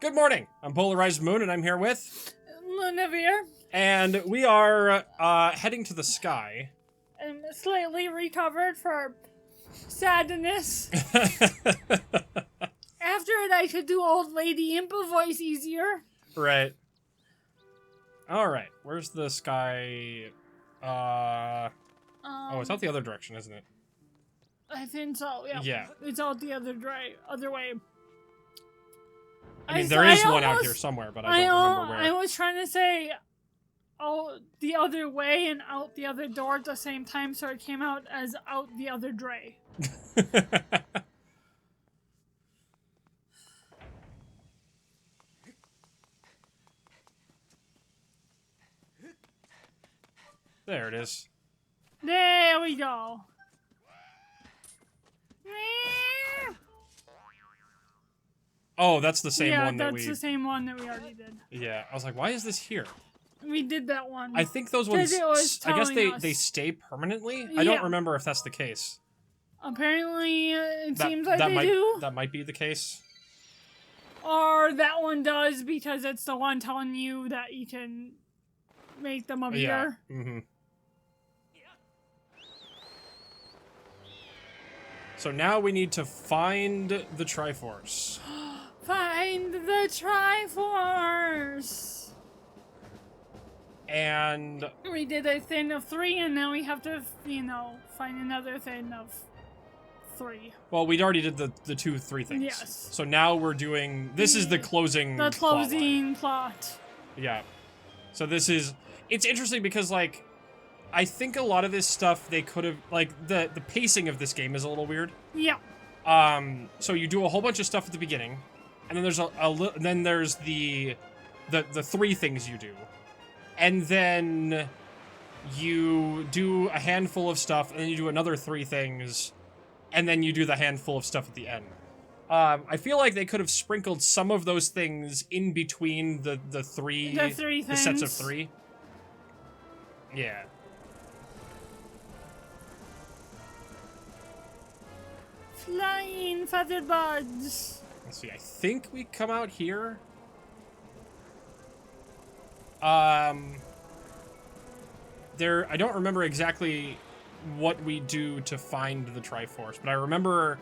Good morning. I'm PolarizedMoon, and I'm here with... Lunavir. And we are heading to the sky. I'm slightly recovered for sadness. After it, I could do old lady impa voice easier. Right. Alright, where's the sky? Oh, it's out the other direction, isn't it? I think so, yeah. Yeah. It's out the other way. I mean, there is one out here somewhere, but I don't remember where. I was trying to say out the other way and out the other door at the same time, so it came out as out the other dray. There it is. There we go. Oh, that's the same one that we... Yeah, that's the same one that we already did. Yeah, I was like, why is this here? We did that one. I think those ones... I guess they stay permanently? Yeah. I don't remember if that's the case. Apparently, it seems like they do. That might be the case. Or that one does, because it's the one telling you that you can make them appear. Yeah. Mm-hmm. So now we need to find the Triforce. Find the Triforce! And... we did a thing of 3, and now we have to, find another thing of 3. Well, we already did the 2-3 things. Yes. So now we're doing... This is the closing The closing plot. Yeah. So this is... It's interesting because, like... I think a lot of this stuff they could have... Like, the pacing of this game is a little weird. Yeah. So you do a whole bunch of stuff at the beginning, and then there's then there's the 3 things you do. And then you do a handful of stuff, and then you do another 3 things, and then you do the handful of stuff at the end. I feel like they could have sprinkled some of those things in between the sets of 3. Yeah. Flying feather buds. Let's see, I think we come out here. I don't remember exactly what we do to find the Triforce, but I remember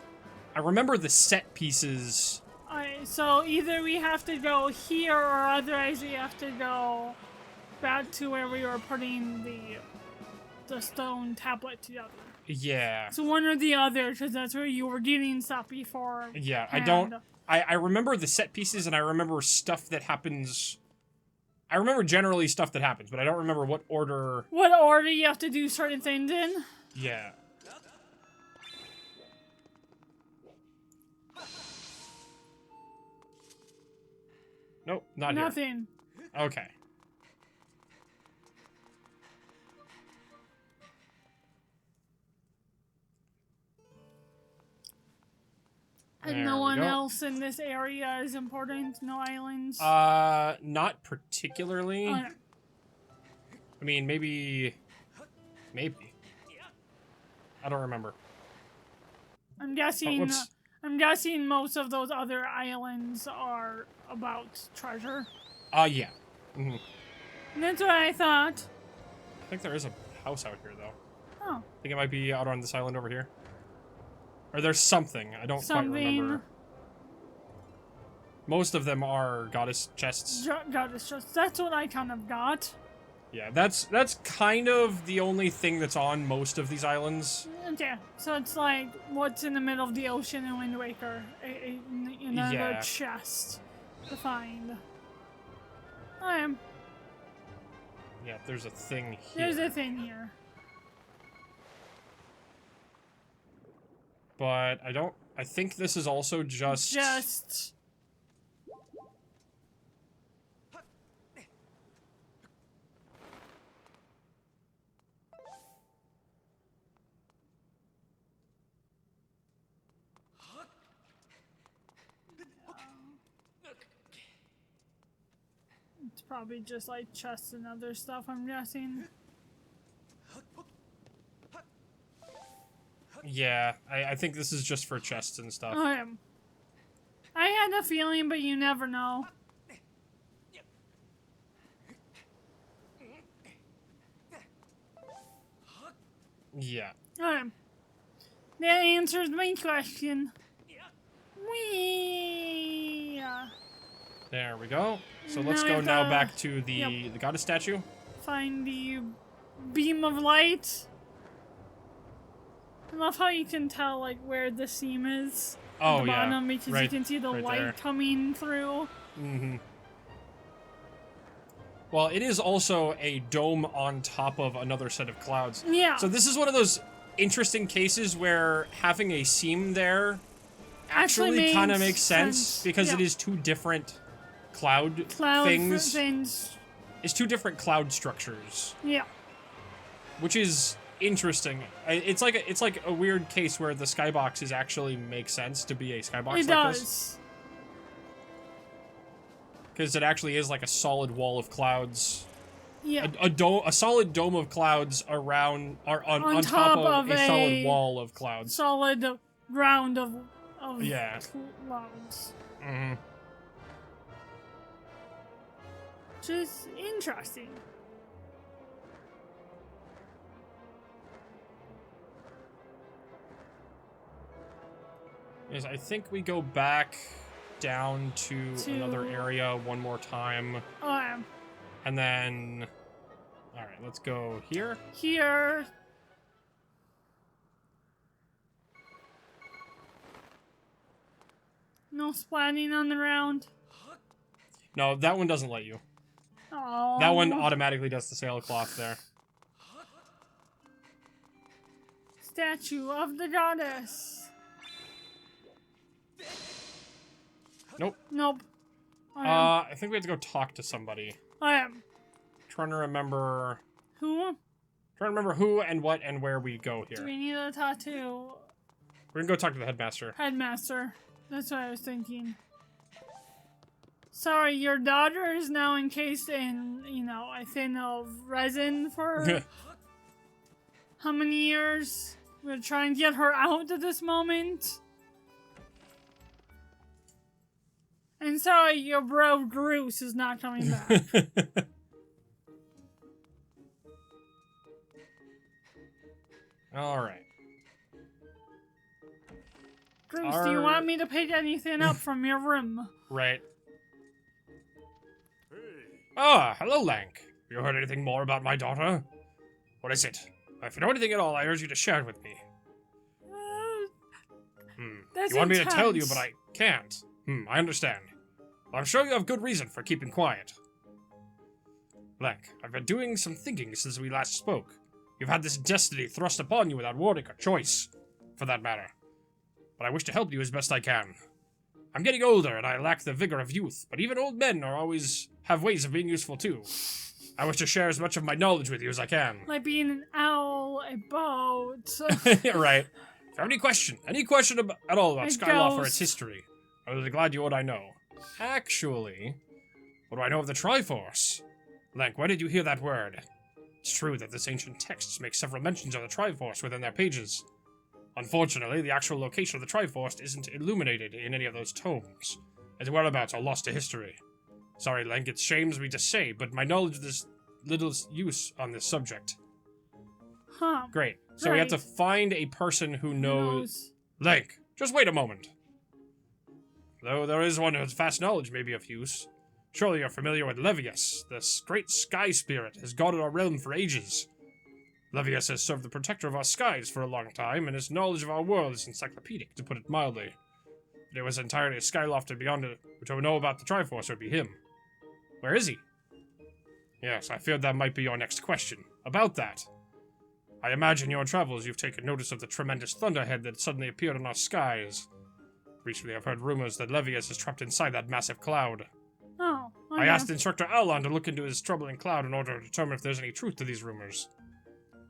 the set pieces. Alright, so either we have to go here, or otherwise we have to go back to where we were putting the stone tablet together. Yeah. So one or the other, because that's where you were getting stuff before. Yeah, I remember the set pieces, and I remember stuff that happens. I remember generally stuff that happens, but I don't remember what order. What order you have to do certain things in? Yeah. Nope, not here. Nothing. Okay. And no one else in this area is important? No islands? Not particularly. I mean, maybe. I don't remember. I'm guessing. I'm guessing most of those other islands are about treasure. Yeah. Mm-hmm. And that's what I thought. I think there is a house out here, though. Oh. I think it might be out on this island over here. Or there's something. I don't quite remember. Most of them are goddess chests. Goddess chests. That's what I kind of got. Yeah, that's kind of the only thing that's on most of these islands. Yeah, so it's like what's in the middle of the ocean in Wind Waker. Another chest to find. I am. Yeah, there's a thing here. There's a thing here. But I think this is also just... It's probably just like chests and other stuff, I'm guessing. Yeah, I think this is just for chests and stuff. I had a feeling, but you never know. Yeah. Alright. That answers my question. Whee! There we go. So let's go now back to the goddess statue. Find the beam of light. I love how you can tell like where the seam is at the bottom because you can see the light coming through. Mm-hmm. Well, it is also a dome on top of another set of clouds. Yeah. So this is one of those interesting cases where having a seam there actually kind of makes sense because it is two different cloud things. It's two different cloud structures. Yeah. Which is interesting. It's like a weird case where the skyboxes actually make sense to be a skybox like this. Because it actually is like a solid wall of clouds. Yeah. A solid dome of clouds around on top of a solid wall of clouds. Solid round of clouds. Mm-hmm. Which is interesting. Yes, I think we go back down to another area one more time. And then... Alright, let's go here. Here. No splatting on the ground. No, that one doesn't let you. Oh. That one automatically does the sailcloth there. Statue of the goddess. Nope. Nope. I think we have to go talk to somebody. I am. Trying to remember... Who? Trying to remember who and what and where we go here. Do we need to talk to... We're gonna go talk to the headmaster. Headmaster. That's what I was thinking. Sorry, your daughter is now encased in, a thin of resin for... how many years? We're trying to get her out at this moment. And sorry, your bro Groose is not coming back. Alright. Groose, do you want me to pick anything up from your room? Right. Ah, hello, Lank. Have you heard anything more about my daughter? What is it? If you know anything at all, I urge you to share it with me. That's you want me to intense. tell you, but I can't. I understand. I'm sure you have good reason for keeping quiet. Lank, I've been doing some thinking since we last spoke. You've had this destiny thrust upon you without warning or choice, for that matter. But I wish to help you as best I can. I'm getting older, and I lack the vigor of youth, but even old men always have ways of being useful too. I wish to share as much of my knowledge with you as I can. Like being an owl, a boat. Right. If you have any question at all about Skyward or its ghost. history, I will be glad you what I know. Actually, what do I know of the Triforce? Lank, where did you hear that word? It's true that this ancient texts make several mentions of the Triforce within their pages. Unfortunately, the actual location of the Triforce isn't illuminated in any of those tomes. Its whereabouts are lost to history. Sorry, Lank, it shames me to say, but my knowledge is little use on this subject. Huh. Great. So we have to find a person who knows... Lank, just wait a moment. Though there is one whose vast knowledge may be of use. Surely you're familiar with Levius, this great sky spirit has guarded our realm for ages. Levius has served the protector of our skies for a long time, and his knowledge of our world is encyclopedic, to put it mildly. If it was entirely a Skyloft and beyond it, which I would know about the Triforce would be him. Where is he? Yes, I feared that might be your next question. About that. I imagine in your travels you've taken notice of the tremendous thunderhead that suddenly appeared in our skies. Recently I've heard rumors that Levius is trapped inside that massive cloud. Oh. I asked Instructor Aulon to look into his troubling cloud in order to determine if there's any truth to these rumors.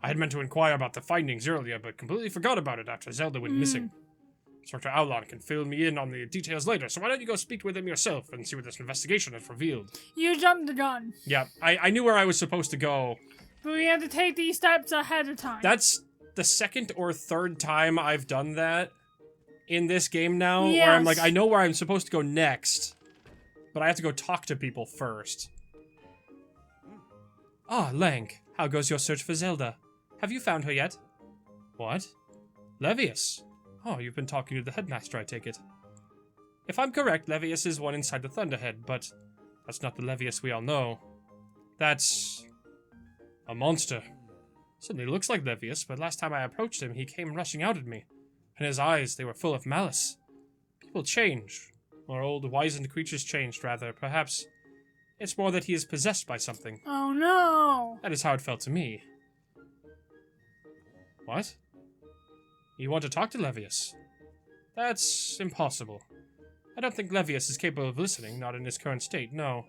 I had meant to inquire about the findings earlier, but completely forgot about it after Zelda went missing. Instructor Aulon can fill me in on the details later, so why don't you go speak with him yourself and see what this investigation has revealed? You jumped the gun. Yeah, I knew where I was supposed to go. But we had to take these steps ahead of time. That's the second or third time I've done that. in this game now, yes. where I'm like, I know where I'm supposed to go next, but I have to go talk to people first. Ah, Lank, how goes your search for Zelda? Have you found her yet? What? Levius? Oh, you've been talking to the headmaster, I take it. If I'm correct, Levius is one inside the Thunderhead, but that's not the Levius we all know. That's a monster. Certainly looks like Levius, but last time I approached him, he came rushing out at me. And his eyes, they were full of malice. People change. Or old, wizened creatures changed, rather. Perhaps it's more that he is possessed by something. Oh no! That is how it felt to me. What? You want to talk to Levius? That's impossible. I don't think Levius is capable of listening, not in his current state, no.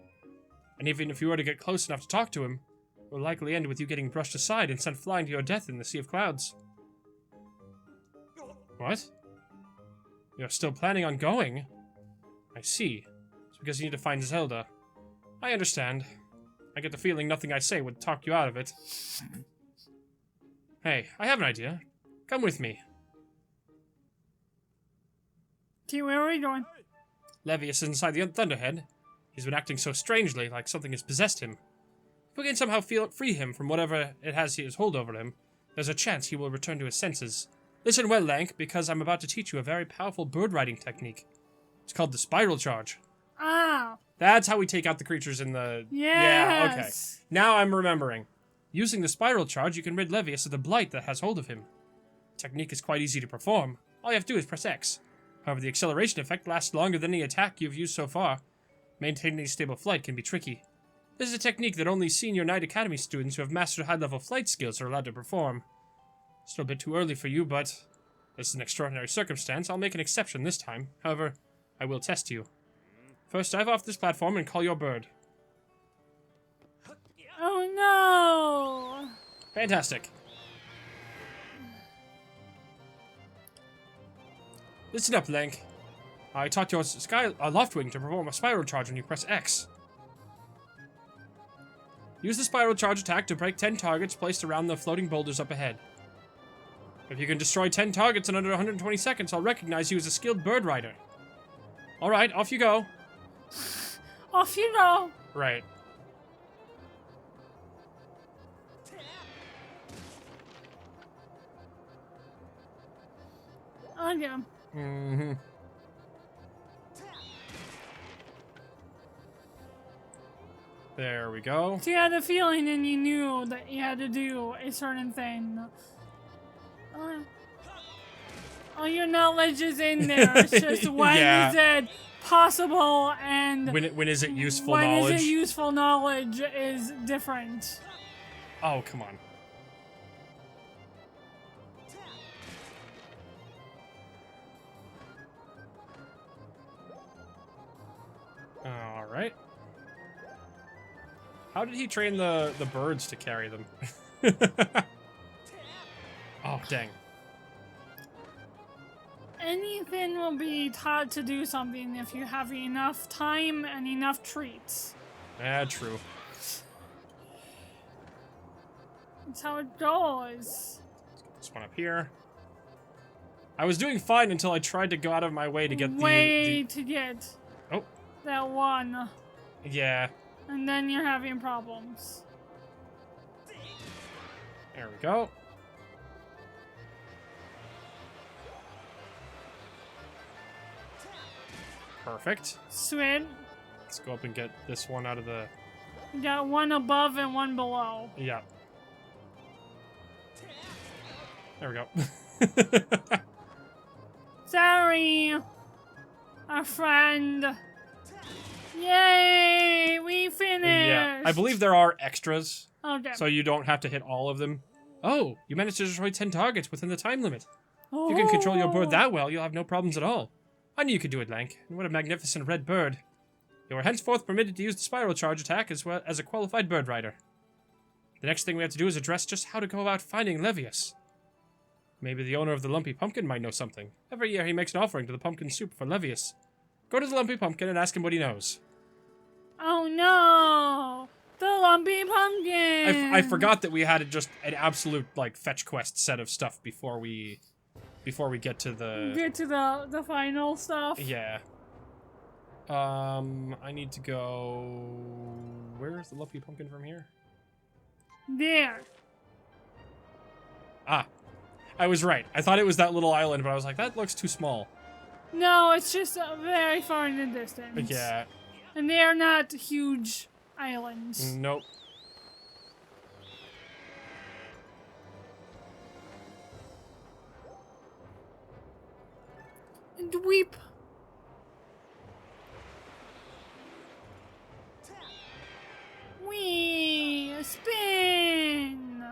And even if you were to get close enough to talk to him, it will likely end with you getting brushed aside and sent flying to your death in the Sea of Clouds. What? You're still planning on going? I see. It's because you need to find Zelda. I understand. I get the feeling nothing I say would talk you out of it. Hey, I have an idea. Come with me. Okay, where are we going? Levius is inside the Thunderhead. He's been acting so strangely, like something has possessed him. If we can somehow free him from whatever it has he has hold over him, there's a chance he will return to his senses. Listen well, Lank, because I'm about to teach you a very powerful bird riding technique. It's called the spiral charge. Ah. That's how we take out the creatures in the... Yes. Yeah, okay. Now I'm remembering. Using the spiral charge, you can rid Levius of the blight that has hold of him. The technique is quite easy to perform. All you have to do is press X. However, the acceleration effect lasts longer than any attack you've used so far. Maintaining stable flight can be tricky. This is a technique that only senior Knight Academy students who have mastered high-level flight skills are allowed to perform. Still a bit too early for you, but this is an extraordinary circumstance. I'll make an exception this time. However, I will test you. First, dive off this platform and call your bird. Oh no! Fantastic. Listen up, Lank. I taught your Loftwing to perform a spiral charge when you press X. Use the spiral charge attack to break 10 targets placed around the floating boulders up ahead. If you can destroy 10 targets in under 120 seconds, I'll recognize you as a skilled bird rider. Alright, off you go. Off you go. Right. I'll get him. Mm-hmm. There we go. So you had a feeling and you knew that you had to do a certain thing. All your knowledge is in there. It's just when is it possible and when is it useful knowledge? When is it useful knowledge is different. Oh, come on. Alright. How did he train the birds to carry them? Oh, dang. Anything will be taught to do something if you have enough time and enough treats. Yeah, true. That's how it goes. Let's get this one up here. I was doing fine until I tried to go out of my way to get to get oh. that one. Yeah. And then you're having problems. There we go. Perfect. Sweet. Let's go up and get this one out of the... You got one above and one below. Yeah. There we go. Sorry. Our friend. Yay! We finished! Yeah. I believe there are extras. Okay. So you don't have to hit all of them. Oh, you managed to destroy 10 targets within the time limit. If you can control your bird that well, you'll have no problems at all. I knew you could do it, Lank. And what a magnificent red bird. You are henceforth permitted to use the spiral charge attack as well as a qualified bird rider. The next thing we have to do is address just how to go about finding Levius. Maybe the owner of the Lumpy Pumpkin might know something. Every year he makes an offering to the pumpkin soup for Levius. Go to the Lumpy Pumpkin and ask him what he knows. Oh no! The Lumpy Pumpkin! I forgot that we had just an absolute, like, fetch quest set of stuff before we before we get to the... Get to the final stuff? Yeah. I need to go... Where's the Lumpy Pumpkin from here? There. Ah. I was right. I thought it was that little island, but I was like, that looks too small. No, it's just very far in the distance. Yeah. And they are not huge islands. Nope. And weep. Wee! Spin!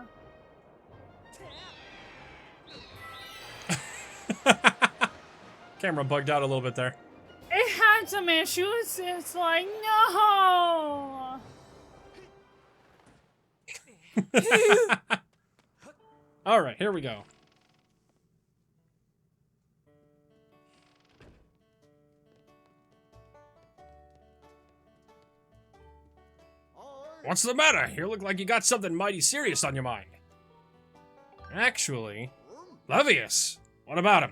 Camera bugged out a little bit there. It had some issues. It's like, no! Alright, here we go. What's the matter? You look like you got something mighty serious on your mind. Actually, Levius. What about him?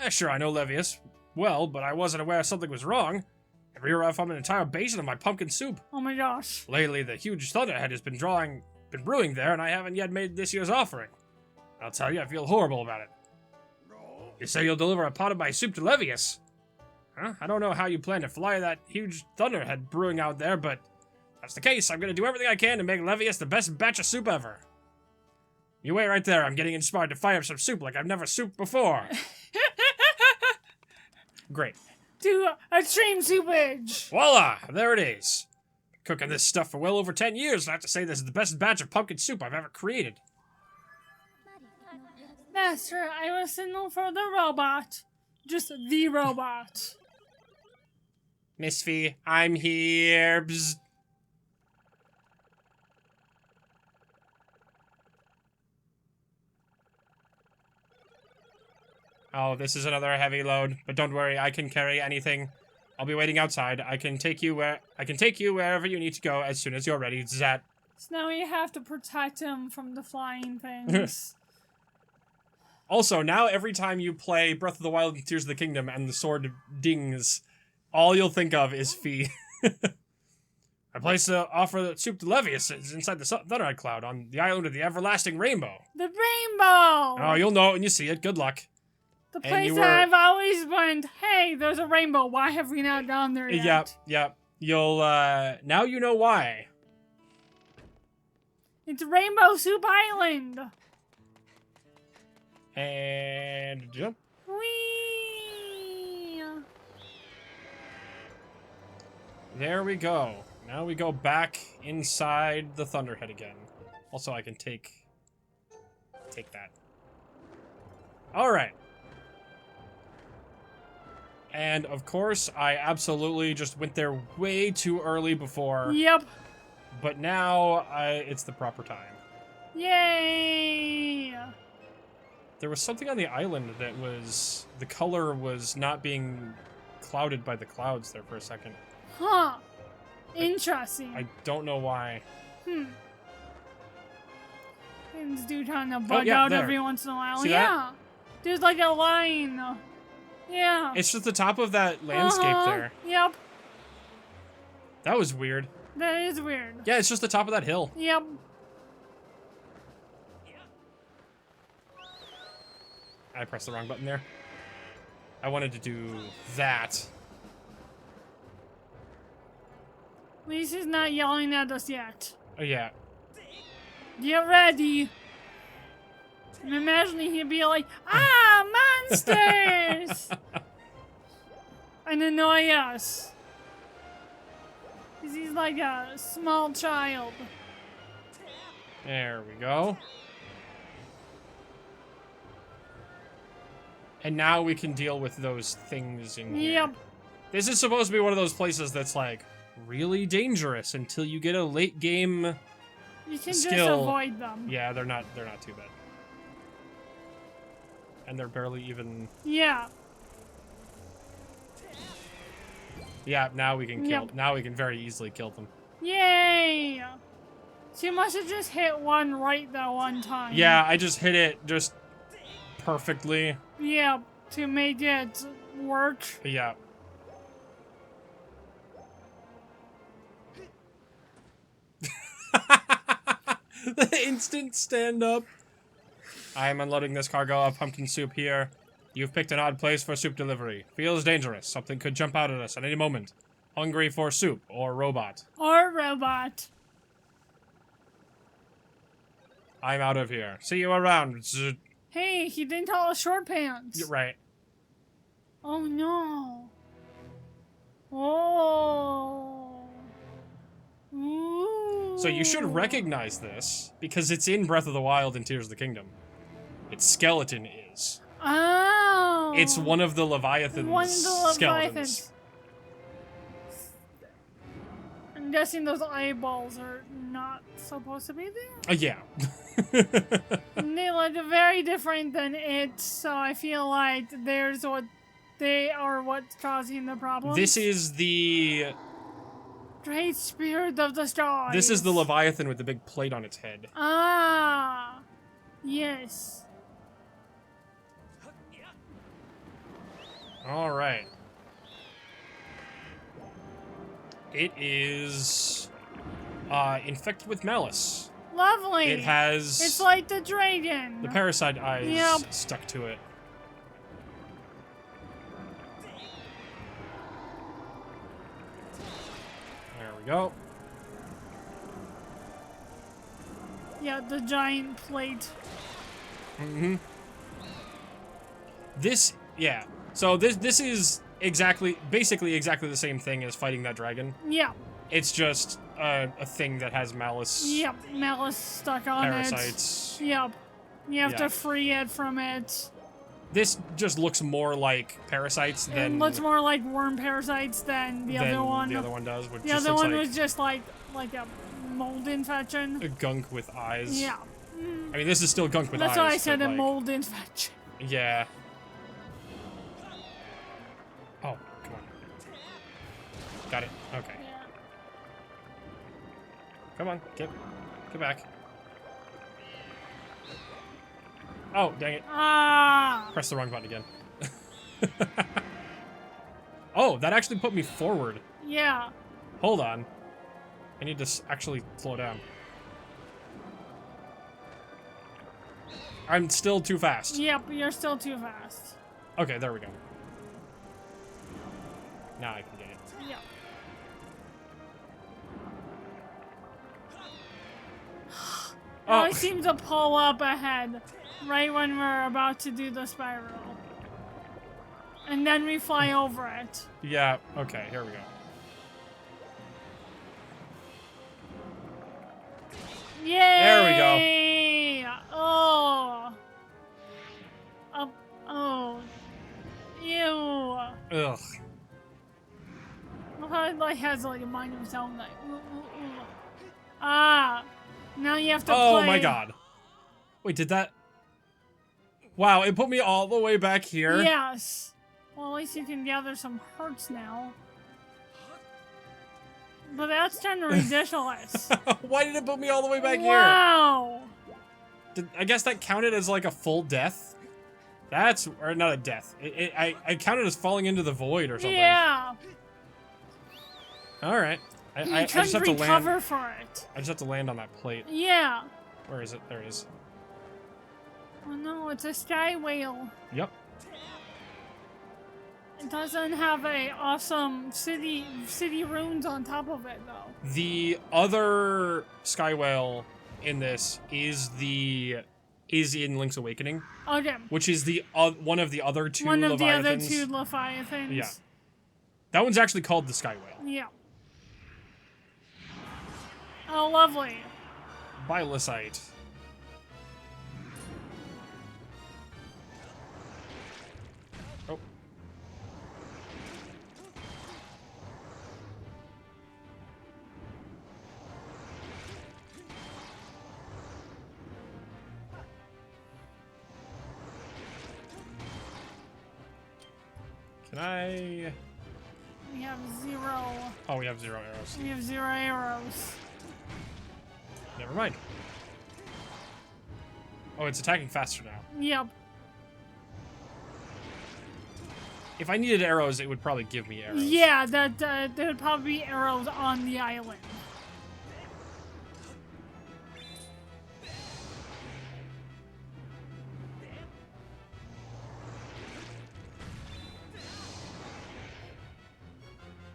Sure, I know Levius well, but I wasn't aware something was wrong. Every year I found an entire basin of my pumpkin soup. Oh my gosh. Lately, the huge thunderhead has been brewing there, and I haven't yet made this year's offering. I'll tell you, I feel horrible about it. You say you'll deliver a pot of my soup to Levius? Huh? I don't know how you plan to fly that huge thunderhead brewing out there, but if that's the case, I'm gonna do everything I can to make Levius the best batch of soup ever. You wait right there, I'm getting inspired to fire up some soup like I've never souped before. Great. Do extreme soupage. Voila! There it is. Cooking this stuff for well over 10 years, and I have to say this is the best batch of pumpkin soup I've ever created. Master, I will signal for the robot. Just the robot. Miss Fee, I'm here. Bzz. Oh, this is another heavy load, but don't worry, I can carry anything. I'll be waiting outside. I can take you wherever you need to go as soon as you're ready. Zat. So now we have to protect him from the flying things. Also, now every time you play Breath of the Wild and Tears of the Kingdom and the sword dings, all you'll think of is Fee. I place to offer the soup to Levius inside the Thunderhead Cloud on the island of the Everlasting Rainbow. The rainbow! Oh, you'll know it when you see it. Good luck. The place that I've always wondered, hey, there's a rainbow. Why have we not gone there yet? Yep. You'll, now you know why. It's Rainbow Soup Island. And jump. Whee! There we go. Now we go back inside the Thunderhead again. Also, I can take that. All right. And, of course, I absolutely just went there way too early before. Yep. But now, it's the proper time. Yay! There was something on the island that was... The color was not being clouded by the clouds there for a second. Huh. Interesting. I don't know why. Things do kind of bug out every once in a while. See that? There's like a line. Yeah. It's just the top of that landscape there. Yep. That was weird. That is weird. Yeah, it's just the top of that hill. Yep. I pressed the wrong button there. I wanted to do that. At least he's not yelling at us yet. Oh, yeah. Get ready. I'm imagining he'd be like, ah, monsters! And annoy us. Because he's like a small child. There we go. And now we can deal with those things in here. Yep. This is supposed to be one of those places that's like really dangerous until you get a late game You can skill. just avoid them. Yeah, they're not too bad. And they're barely even... Yeah. Yeah, now we can kill... Now we can very easily kill them. Yay! She must have just hit one right that one time. Yeah, I just hit it just perfectly. Yeah, to make it work. Yeah. The instant stand up. I am unloading this cargo of pumpkin soup here. You've picked an odd place for soup delivery. Feels dangerous. Something could jump out at us at any moment. Hungry for soup or robot. Or robot. I'm out of here. See you around. Hey, he didn't tell us short pants. You're right. Oh no. Oh. Ooh. So you should recognize this, because it's in Breath of the Wild and Tears of the Kingdom. Its skeleton is. Oh. It's one of the Leviathan's skeletons. I'm guessing those eyeballs are not supposed to be there? Yeah. They look very different than it, so I feel like they are what's causing the problem. This is the... Great Spirit of the Stars. This is the Leviathan with the big plate on its head. Ah. Yes. Alright. It is... infected with malice. Lovely. It has... It's like the dragon. The parasite eyes Yep. stuck to it. There we go. Yeah, the giant plate. Mm-hmm. This, yeah. So this is basically exactly the same thing as fighting that dragon. Yeah. It's just a thing that has malice. Yep, malice stuck on Parasites. it. Yep. You have to free it from it. This just looks more like parasites than... It looks more like worm parasites than the other one. The other one does. The other one was just like a mold infection. A gunk with eyes. Yeah. I mean, this is still gunk with eyes. That's why I said a like, mold infection. Yeah. Oh, come on. Got it. Okay. Yeah. Come on, get back. Oh, dang it. Ah! Press the wrong button again. Oh, that actually put me forward. Yeah. Hold on. I need to actually slow down. I'm still too fast. Yep, you're still too fast. Okay, there we go. Now I can get it. Yep. Oh. I seem to pull up ahead right when we're about to do the spiral. And then we fly over it. Yeah, okay, here we go. Yay! There we go. Oh. Oh. Ew. Ugh. It has like a mind of its own, like, ooh, ooh, ooh. Ah. Now you have to play. Oh my god. Wait, did that... Wow, it put me all the way back here? Yes. Well, at least you can gather some hearts now. But that's kind of ridiculous. Why did it put me all the way back here? Wow. I guess that counted as like a full death? That's... Or not a death. I counted as falling into the void or something. Yeah. Alright. I couldn't just have to recover land... for it. I just have to land on that plate. Yeah. Where is it? There it is. Oh no, it's a sky whale. Yep. It doesn't have a awesome city ruins on top of it though. The other sky whale in this is in Link's Awakening. Okay. Which is the one of the other two One of Leviathans. the other two Leviathans. Yeah. That one's actually called the Sky Whale. Yeah. Oh, lovely. Bilicite. Oh. Can I... We have 0. Oh, we have 0 arrows. We have 0 arrows. Never mind. Oh, it's attacking faster now. Yep. If I needed arrows, it would probably give me arrows. Yeah, there would probably be arrows on the island.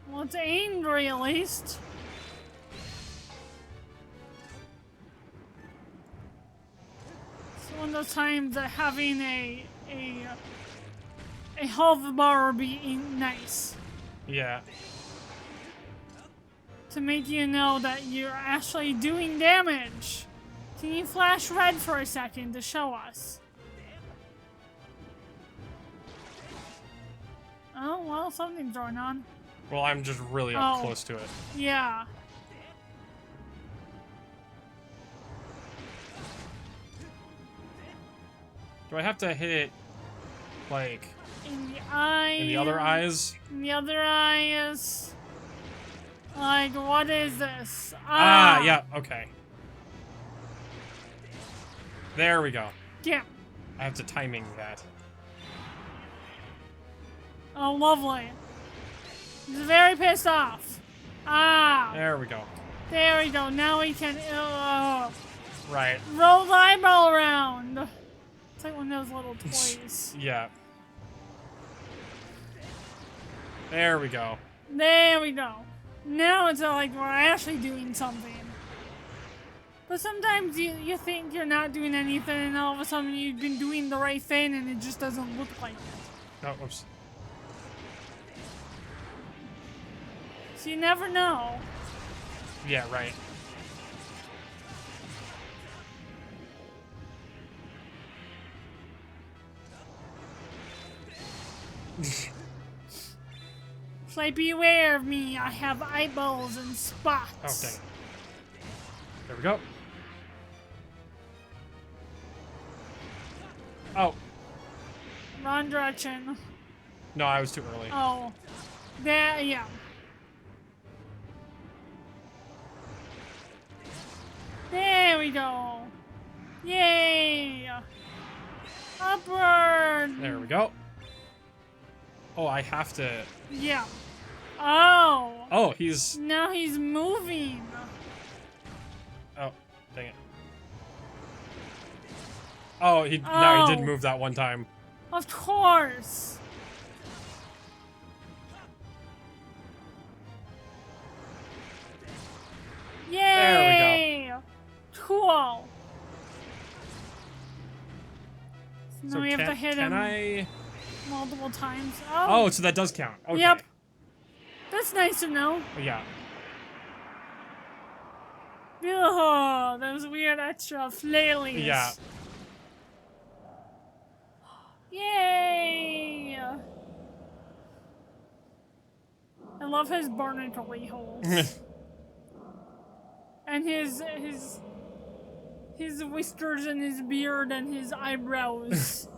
Well, it's angry at least. It's one of those times that having a health bar would be nice. Yeah. To make you know that you're actually doing damage. Can you flash red for a second to show us? Oh, well, something's going on. Well, I'm just really up close to it. Yeah. Do I have to hit it, like... In the eye. In the other eyes? In the other eyes. Like, what is this? Ah, yeah, okay. There we go. Yeah. I have to timing that. Oh, lovely. He's very pissed off. Ah. There we go. There we go. Now we can Right. roll the eyeball around. It's like one of those little toys. Yeah. There we go. There we go. Now it's like we're actually doing something. But sometimes you think you're not doing anything, and all of a sudden you've been doing the right thing, and it just doesn't look like it. Oh, whoops. So you never know. Yeah, right. It's like, beware of me, I have eyeballs and spots. Oh, dang it. There we go. Oh. Wrong direction. No, I was too early. Oh. There, yeah. There we go. Yay! Upward! There we go. Oh, I have to... Yeah. Oh! Oh, he's... Now he's moving. Oh, dang it. Oh, now he did move that one time. Of course. Yay! There we go. Cool. So So now we have to hit him I... multiple times. Oh, so that does count. Okay. Yep. That's nice to know. Yeah. Oh, those weird extra flailies. Yeah. Yay! I love his barnacle holes. And his whiskers and his beard and his eyebrows.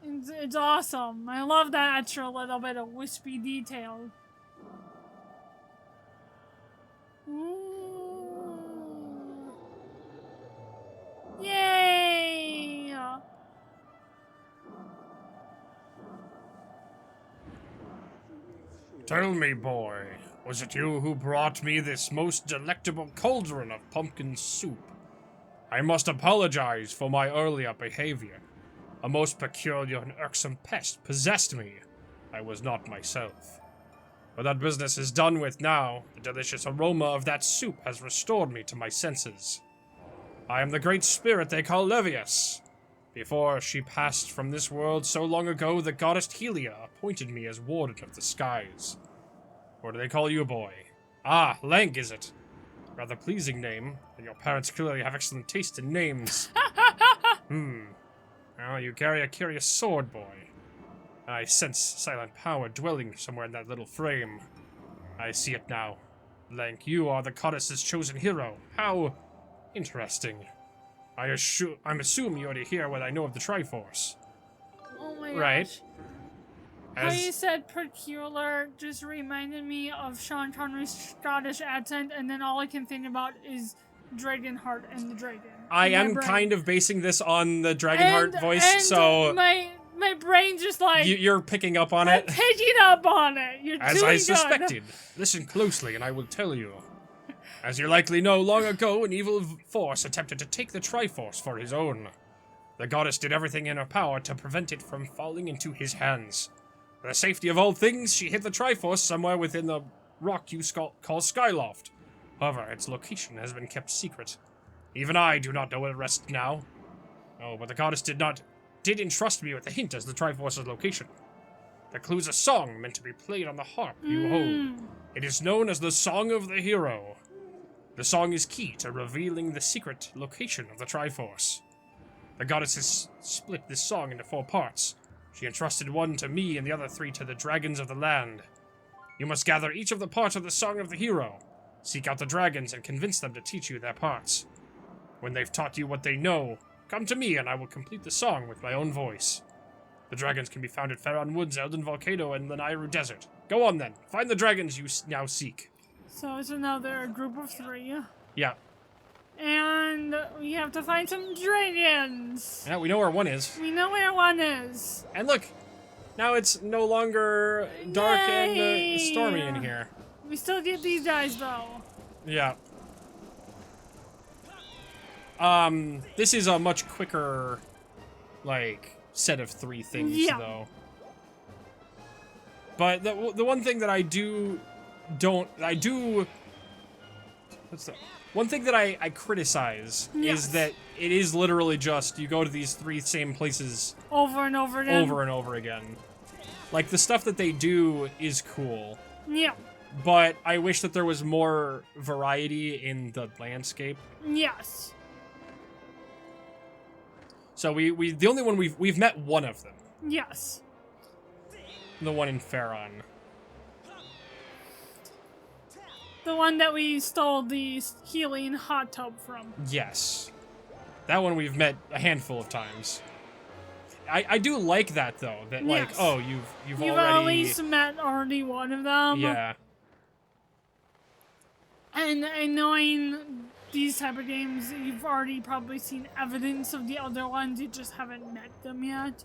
It's awesome. I love that extra little bit of wispy detail. Ooh. Yay! Tell me, boy, was it you who brought me this most delectable cauldron of pumpkin soup? I must apologize for my earlier behavior. A most peculiar and irksome pest possessed me. I was not myself. But that business is done with now. The delicious aroma of that soup has restored me to my senses. I am the great spirit they call Levius. Before she passed from this world so long ago, the goddess Helia appointed me as warden of the skies. What do they call you, boy? Ah, Lank, is it? Rather pleasing name, and your parents clearly have excellent taste in names. Well, you carry a curious sword, boy. I sense silent power dwelling somewhere in that little frame. I see it now. Lank, you are the goddess's chosen hero. How interesting. I'm assume you already hear what I know of the Triforce. Oh my right. gosh. How you said peculiar just reminded me of Sean Connery's Scottish accent, and then all I can think about is Dragonheart and the dragon. I am kind of basing this on the Dragonheart voice, so... My My brain just like... You're picking up on I'm it? picking up on it. You're As doing I good. suspected. Listen closely and I will tell you. As you likely know, long ago, an evil force attempted to take the Triforce for his own. The goddess did everything in her power to prevent it from falling into his hands. For the safety of all things, she hid the Triforce somewhere within the rock you call Skyloft. However, its location has been kept secret. Even I do not know where it rests now. Oh, but the goddess did entrust me with a hint as the Triforce's location. The clue's a song meant to be played on the harp you hold. It is known as the Song of the Hero. The song is key to revealing the secret location of the Triforce. The goddess has split this song into 4 parts. She entrusted one to me and the other 3 to the dragons of the land. You must gather each of the parts of the Song of the Hero. Seek out the dragons and convince them to teach you their parts. When they've taught you what they know, come to me and I will complete the song with my own voice. The dragons can be found at Faron Woods, Elden Volcano, and the Nairu Desert. Go on then, find the dragons you now seek. So now they're a group of 3. Yeah. And we have to find some dragons. Yeah, we know where one is. We know where one is. And look, now it's no longer dark Yay! and stormy in here. We still get these guys though. Yeah. This is a much quicker, like, set of 3 things, though. But the one thing that one thing that I criticize is that it is literally just, you go to these 3 same places over and over again. Over and over again. Like, the stuff that they do is cool. Yeah. But I wish that there was more variety in the landscape. Yes. So the only one we've met one of them. Yes. The one in Faron. The one that we stole the healing hot tub from. Yes. That one we've met a handful of times. I do like that though. That like, oh, you've already at least met already one of them. Yeah. And knowing these type of games, you've already probably seen evidence of the other ones, you just haven't met them yet.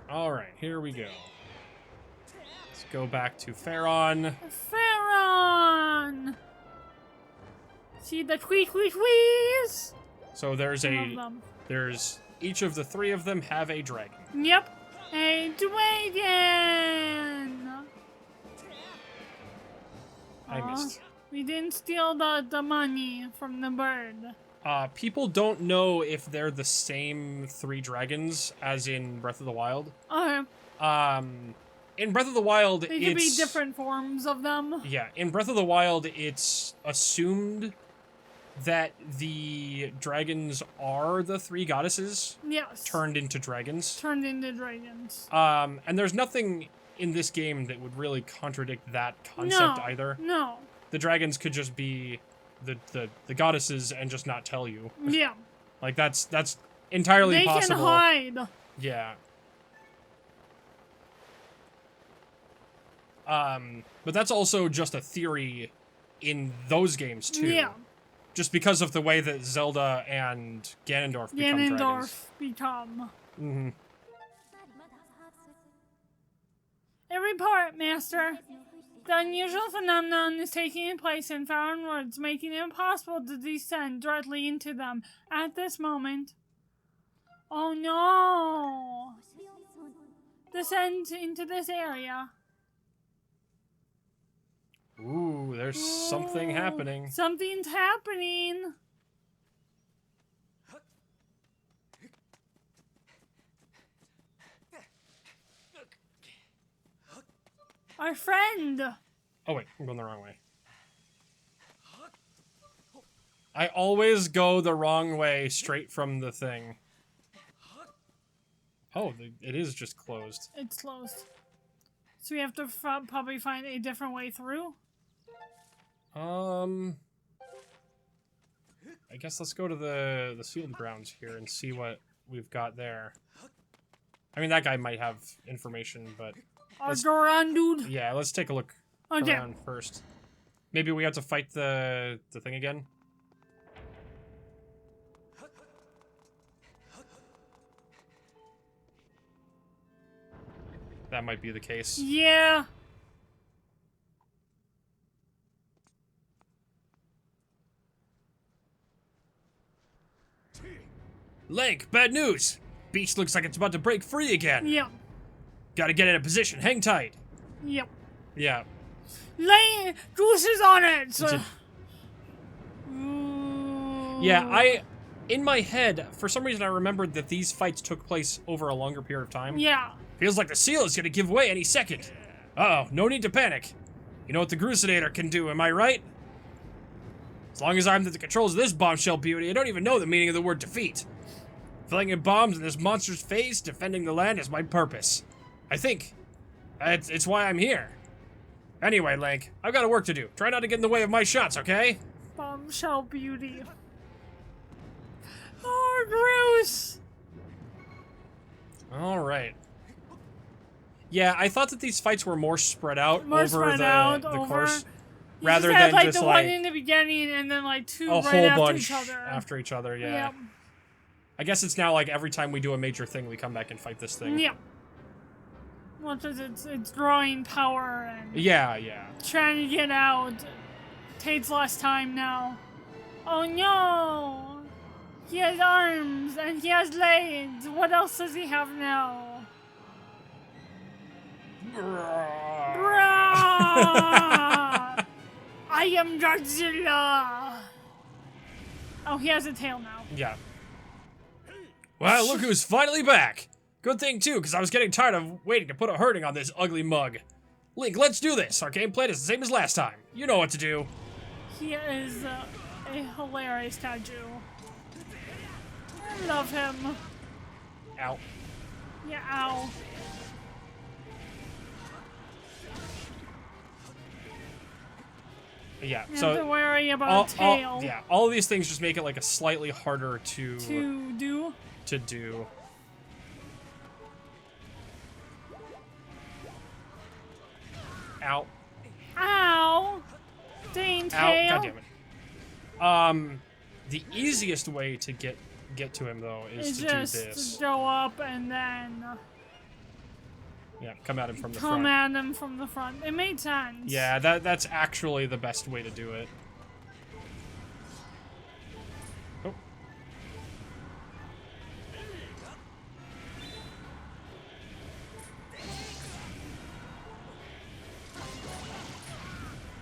Alright, here we go. Let's go back to Faron. Faron! See the tweet-tweet-tweets? So there's each of the 3 of them have a dragon. Yep. A dragon! I missed. We didn't steal the money from the bird. People don't know if they're the same 3 dragons as in Breath of the Wild. Okay. In Breath of the Wild, they could be different forms of them. Yeah, in Breath of the Wild, it's assumed that the dragons are the 3 goddesses. Yes. Turned into dragons. Turned into dragons. And there's nothing in this game that would really contradict that concept either. No. The dragons could just be the goddesses and just not tell you. Yeah. Like, that's entirely possible. They can hide. Yeah. But that's also just a theory in those games, too. Yeah. Just because of the way that Zelda and Ganondorf become dragons. Mm-hmm. A report, Master. The unusual phenomenon is taking place in Faron Woods, making it impossible to descend directly into them at this moment. Oh no! Descend into this area. Ooh, there's something happening. Something's happening. Our friend. Oh wait, I'm going the wrong way. I always go the wrong way straight from the thing. Oh, it is just closed. It's closed. So we have to probably find a different way through? I guess let's go to the sealed grounds here and see what we've got there. I mean, that guy might have information, but... Goran, dude. Yeah, let's take a look around first. Maybe we have to fight the thing again? that might be the case. Yeah. Link, bad news. Beast looks like it's about to break free again. Yep. Gotta get in a position. Hang tight. Yep. Yeah. Goose is on it. So. Yeah, in my head, for some reason I remembered that these fights took place over a longer period of time. Yeah. Feels like the seal is gonna give way any second. Uh-oh, no need to panic. You know what the Grucinator can do, am I right? As long as I'm at the controls of this bombshell beauty, I don't even know the meaning of the word defeat. Filling in bombs in this monster's face, defending the land is my purpose. I think. It's why I'm here. Anyway, Link, I've got work to do. Try not to get in the way of my shots, okay? Bombshell beauty. Oh, gross. Alright. Yeah, I thought that these fights were more spread out over the course. Rather than like just the like one in the beginning and then like two a right whole after bunch each other. after each other, yeah. Yep. I guess it's now like every time we do a major thing, we come back and fight this thing. Yeah. Well, because it's drawing power and yeah. trying to get out. Takes less time now. Oh no! He has arms and he has legs. What else does he have now? I am Godzilla. Oh, he has a tail now. Yeah. Well, look who's finally back. Good thing, too, because I was getting tired of waiting to put a hurting on this ugly mug. Link, let's do this. Our game plan is the same as last time. You know what to do. He is a hilarious kaiju. I love him. Ow. Yeah, ow. Yeah, You so have to worry about tail. All of these things just make it like a slightly harder to do. Ow. Ow. Dang tail. Ow, goddammit. The easiest way to get to him though is to do this. Just go up and then yeah, come at him from the come front. at him from the front. It made sense. Yeah, that's actually the best way to do it. Oh.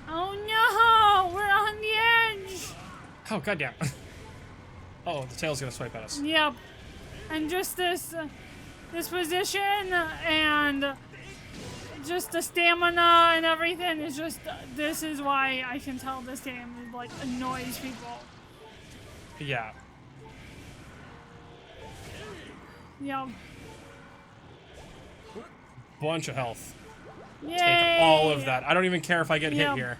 Oh no! We're on the edge! Oh, goddamn. Oh, the tail's gonna swipe at us. Yep. And just this position and just the stamina and everything is just, this is why I can tell this game like annoys people. Yeah. Yep. Bunch of health. Yay! Take all of that. I don't even care if I get hit here.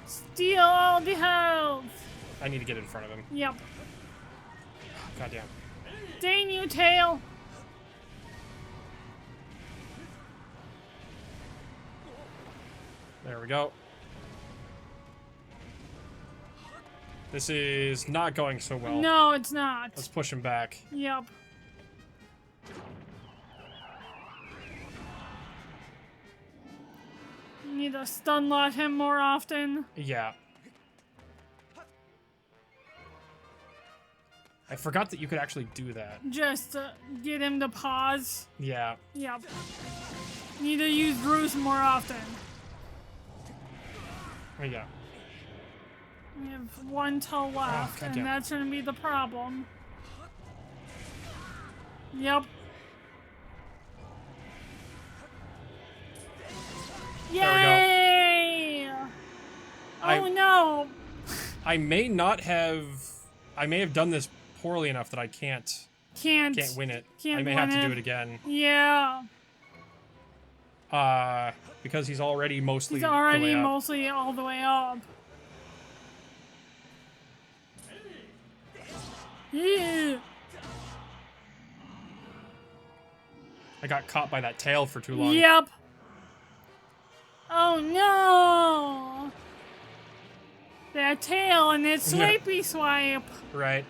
Steal all the health. I need to get in front of him. Yep. Goddamn. Dang you, tail. There we go. This is not going so well. No, it's not. Let's push him back. Yep. Need to stun lot him more often. Yeah. I forgot that you could actually do that. Just get him to pause. Yeah. Yep. Need to use Bruce more often. There you go. We have one toe left, and that's gonna be the problem. Yep. Yay! Oh no! I may have done this poorly enough that I can't win it. I may have to do it again. Yeah. Because he's already mostly mostly all the way up. Yeah. I got caught by that tail for too long. Yep. Oh no! That tail and its swipey swipe. Right.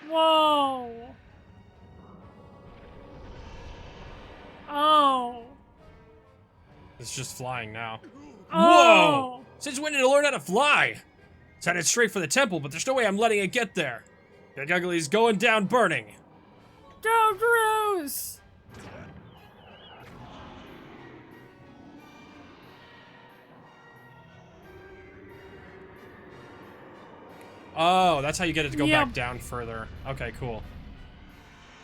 Whoa. Oh. It's just flying now. Oh. Whoa! Since when did it learn how to fly? It's headed straight for the temple, but there's no way I'm letting it get there. Big Ugly's going down burning. Go, Bruce! Oh, that's how you get it to go back down further. Okay, cool.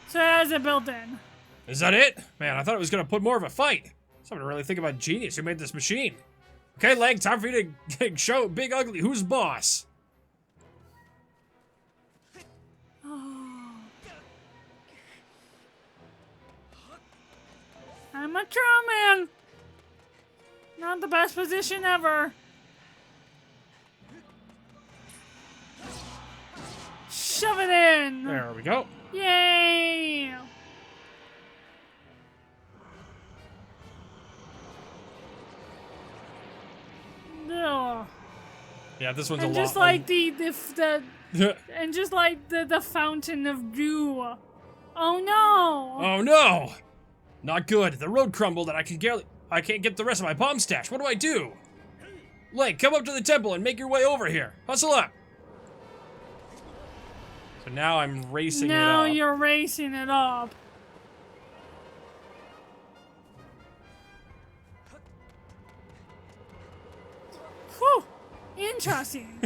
So it has it built in. Is that it? Man, I thought it was going to put more of a fight. Someone to really think about genius who made this machine. Okay, Lang, time for you to show Big Ugly who's boss. Oh. I'm a troll man. Not the best position ever. Shove it in. There we go. Yay. Ugh. Yeah, this one's and a just lot. Like and just like the fountain of goo. Oh no! Oh no! Not good. The road crumbled and I can't get the rest of my bomb stash. What do I do? Link, come up to the temple and make your way over here. Hustle up. So now I'm racing it up. Now you're racing it up. Whew! Interesting.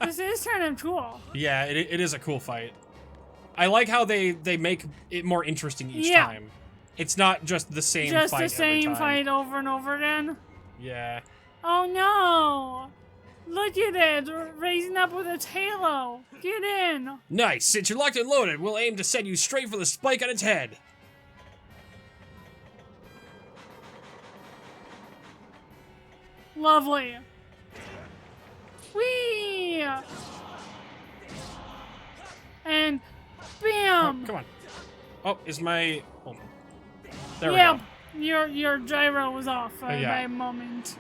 This is kind of cool. Yeah, it is a cool fight. I like how they make it more interesting each time. It's not just the same fight every time. Just the same fight over and over again? Yeah. Oh no! Look at it! Raising up with its halo! Get in! Nice! Since you're locked and loaded, we'll aim to send you straight for the spike on its head. Lovely. Whee! And bam! Oh, come on. Oh, is my... Oh. There we go. Your gyro was off by a moment.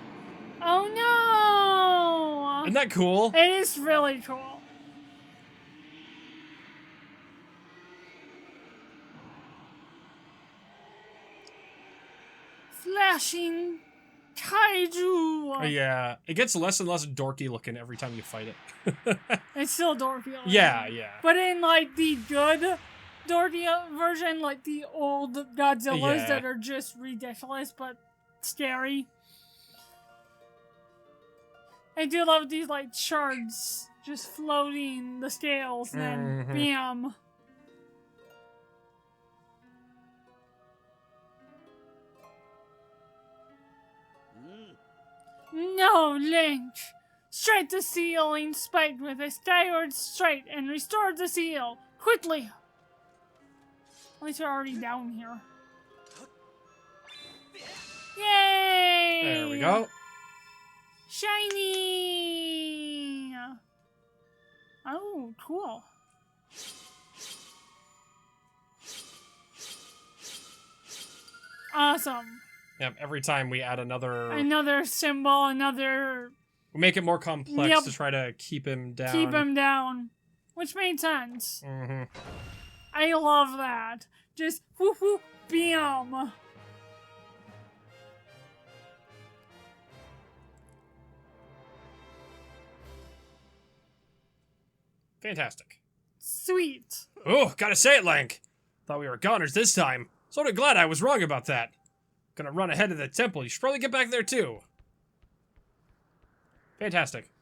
Oh no! Isn't that cool? It is really cool. Flashing kaiju. Yeah, it gets less and less dorky looking every time you fight it. It's still dorky. Yeah, yeah. But in like the good dorky version, like the old Godzillas that are just ridiculous but scary. I do love these like shards just floating the scales and then bam. No, Link! Strike the ceiling spiked with a skyward strike and restore the seal! Quickly! At least we're already down here. Yay! There we go. Shiny! Oh, cool. Awesome. Yep, every time we add another symbol, another... We make it more complex to try to keep him down. Keep him down. Which made sense. Mm-hmm. I love that. Just whoop whoop, bam. Fantastic. Sweet. Oh, gotta say it, Lank. Thought we were goners this time. Sort of glad I was wrong about that. Gonna run ahead of the temple. You should probably get back there too. Fantastic.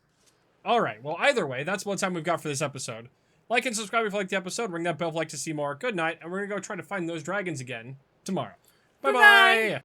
Alright, well either way, that's what time we've got for this episode. Like and subscribe if you like the episode, ring that bell if you like to see more. Good night, and we're gonna go try to find those dragons again tomorrow. Bye-bye!